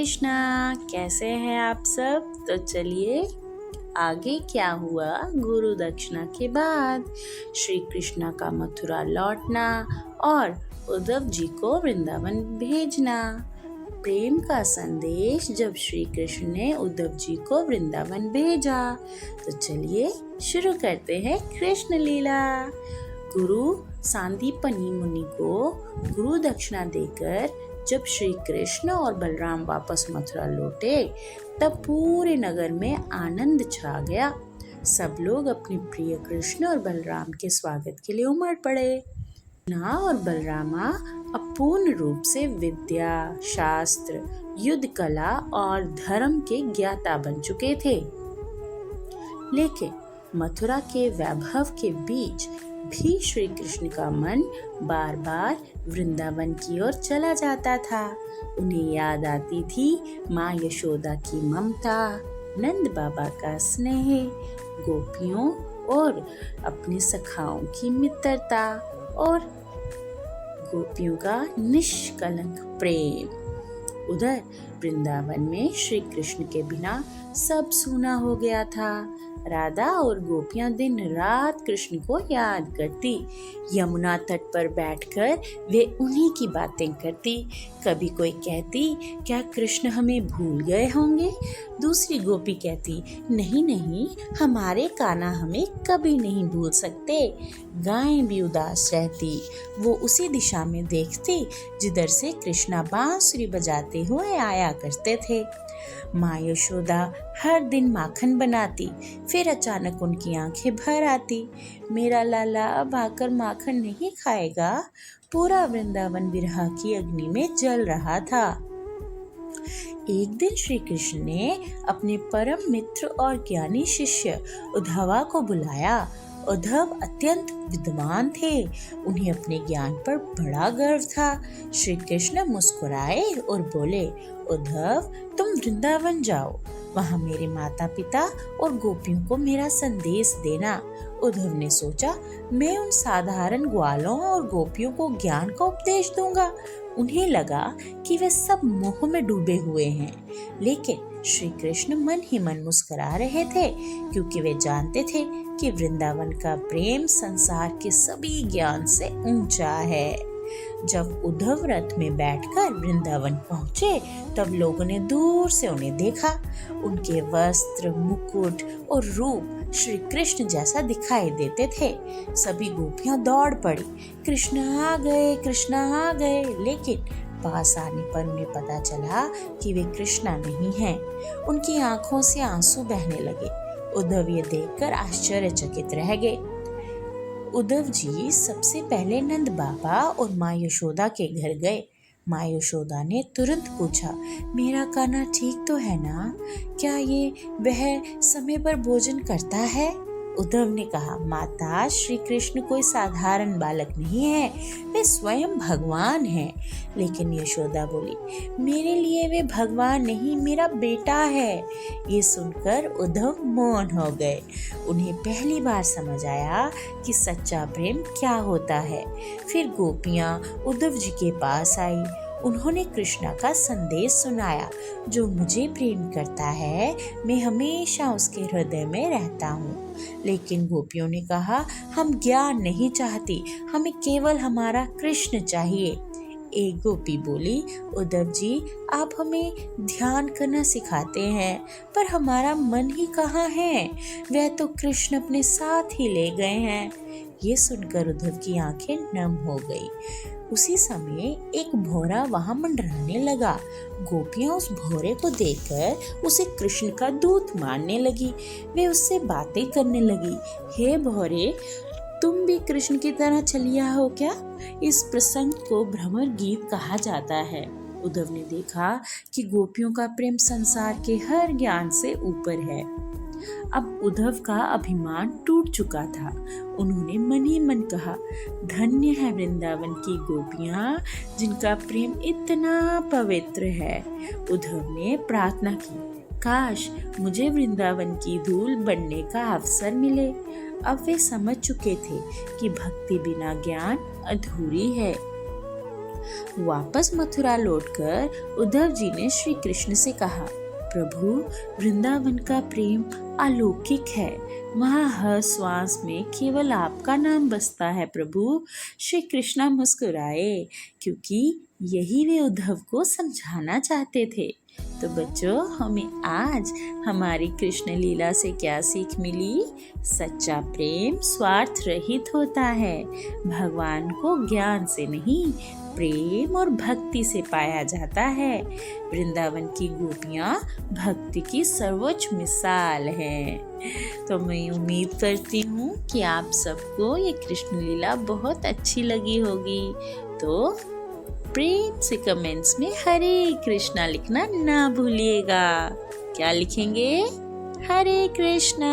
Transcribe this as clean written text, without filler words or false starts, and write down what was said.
कृष्णा। कैसे हैं आप सब? तो चलिए आगे क्या हुआ गुरु दक्षिणा के बाद। श्री कृष्णा का मथुरा लौटना और उद्धव जी को वृंदावन भेजना। प्रेम का संदेश जब श्री कृष्ण ने उद्धव जी को वृंदावन भेजा। तो चलिए शुरू करते हैं कृष्ण लीला। गुरु सांदीपनी मुनि को गुरु दक्षिणा देकर जब श्री कृष्ण और बलराम वापस मथुरा लौटे तब पूरे नगर में आनंद छा गया। सब लोग अपने प्रिय कृष्ण और बलराम के स्वागत के लिए उमड़ पड़े। कृष्णा और बलरामा अब पूर्ण रूप से विद्या, शास्त्र, युद्ध कला और धर्म के ज्ञाता बन चुके थे। लेकिन मथुरा के वैभव के बीच भी श्री कृष्ण का मन बार बार वृंदावन की ओर चला जाता था। उन्हें याद आती थी माँ यशोदा की ममता, नंद बाबा का स्नेह, गोपियों और अपने सखाओं की मित्रता और गोपियों का निष्कलंक प्रेम। उधर वृंदावन में श्री कृष्ण के बिना सब सूना हो गया था। राधा और गोपियां दिन रात कृष्ण को याद करती। यमुना तट पर बैठकर वे उन्हीं की बातें करती। कभी कोई कहती, क्या कृष्ण हमें भूल गए होंगे? दूसरी गोपी कहती, नहीं नहीं, हमारे कान्हा हमें कभी नहीं भूल सकते। गायें भी उदास रहती। वो उसी दिशा में देखती जिधर से कृष्णा बांसुरी बजाते हुए आया करते थे। माँ यशोदा हर दिन माखन बनाती, फिर अचानक उनकी आंखें भर आती। मेरा लाला अब आकर माखन नहीं खाएगा। पूरा वृंदावन विरह की अग्नि में जल रहा था। एक दिन श्री कृष्ण ने अपने परम मित्र और ज्ञानी शिष्य उद्धवा को बुलाया। उद्धव अत्यंत विद्वान थे। उन्हें अपने ज्ञान पर बड़ा गर्व था। श्री कृष्ण मुस्कुराए और बोले, उद्धव तुम वृंदावन जाओ, वहाँ मेरे माता पिता और गोपियों को मेरा संदेश देना। उद्धव ने सोचा, मैं उन साधारण ग्वालों और गोपियों को ज्ञान का उपदेश दूंगा। उन्हें लगा कि वे सब मोह में डूबे हुए हैं। लेकिन श्री कृष्ण मन ही मन मुस्कुरा रहे थे, क्योंकि वे जानते थे कि वृंदावन का प्रेम संसार के सभी ज्ञान से ऊंचा है। जब उद्धव रथ में बैठकर वृंदावन पहुंचे तब लोगों ने दूर से उन्हें देखा। उनके वस्त्र, मुकुट और रूप श्री कृष्ण जैसा दिखाई देते थे। सभी गोपियां दौड़ पड़ी, कृष्ण आ गए, कृष्ण आ गए। लेकिन पास आने पर उन्हें पता चला कि वे कृष्णा नहीं हैं। उनकी आंखों से आंसू बहने लगे। उद्धव ये देखकर आश्चर्यचकित रह गए। उद्धव जी सबसे पहले नंद बाबा और माँ यशोदा के घर गए। माँ यशोदा ने तुरंत पूछा, मेरा कान्हा ठीक तो है ना? क्या ये वह समय पर भोजन करता है? उद्धव ने कहा, माता, श्री कृष्ण कोई साधारण बालक नहीं है, वे स्वयं भगवान हैं। लेकिन यशोदा बोली, मेरे लिए वे भगवान नहीं, मेरा बेटा है। ये सुनकर उद्धव मौन हो गए। उन्हें पहली बार समझ आया कि सच्चा प्रेम क्या होता है। फिर गोपियां उद्धव जी के पास आई। उन्होंने कृष्णा का संदेश सुनाया, जो मुझे प्रेम करता है मैं हमेशा उसके हृदय में रहता हूँ। लेकिन गोपियों ने कहा, हम ज्ञान नहीं चाहती, हमें केवल हमारा कृष्ण चाहिए। एक गोपी बोली, उद्धव जी आप हमें ध्यान करना सिखाते हैं, पर हमारा मन ही कहाँ है? वह तो कृष्ण अपने साथ ही ले गए हैं। ये सुनकर उद्धव की आंखें नम हो गई। उसी समय एक भौरा वहां मंडराने लगा। गोपियां उस भौरे को देखकर उसे कृष्ण का दूत मानने लगी। वे उससे बातें करने लगी, हे भौरे, तुम भी कृष्ण की तरह छलिया हो क्या? इस प्रसंग को भ्रमर गीत कहा जाता है। उद्धव ने देखा कि गोपियों का प्रेम संसार के हर ज्ञान से ऊपर है। अब उद्धव का अभिमान टूट चुका था। उन्होंने मन ही मन कहा, धन्य है वृंदावन की गोपियां जिनका प्रेम इतना पवित्र है। उद्धव ने प्रार्थना की, काश मुझे वृंदावन की धूल बनने का अवसर मिले। अब वे समझ चुके थे कि भक्ति बिना ज्ञान अधूरी है। वापस मथुरा लौटकर उद्धव जी ने श्री कृष्ण से कहा, प्रभु, वृंदावन का प्रेम अलौकिक है। वहाँ हर श्वास में केवल आपका नाम बसता है प्रभु। श्री कृष्ण मुस्कुराए, क्योंकि यही वे उद्धव को समझाना चाहते थे। तो बच्चों, हमें आज हमारी कृष्ण लीला से क्या सीख मिली? सच्चा प्रेम स्वार्थ रहित होता है। भगवान को ज्ञान से नहीं, प्रेम और भक्ति से पाया जाता है। वृंदावन की गोपियाँ भक्ति की सर्वोच्च मिसाल हैं। तो मैं उम्मीद करती हूँ कि आप सबको ये कृष्ण लीला बहुत अच्छी लगी होगी। तो प्रेम से कमेंट्स में हरे कृष्णा लिखना ना भूलिएगा। क्या लिखेंगे? हरे कृष्णा।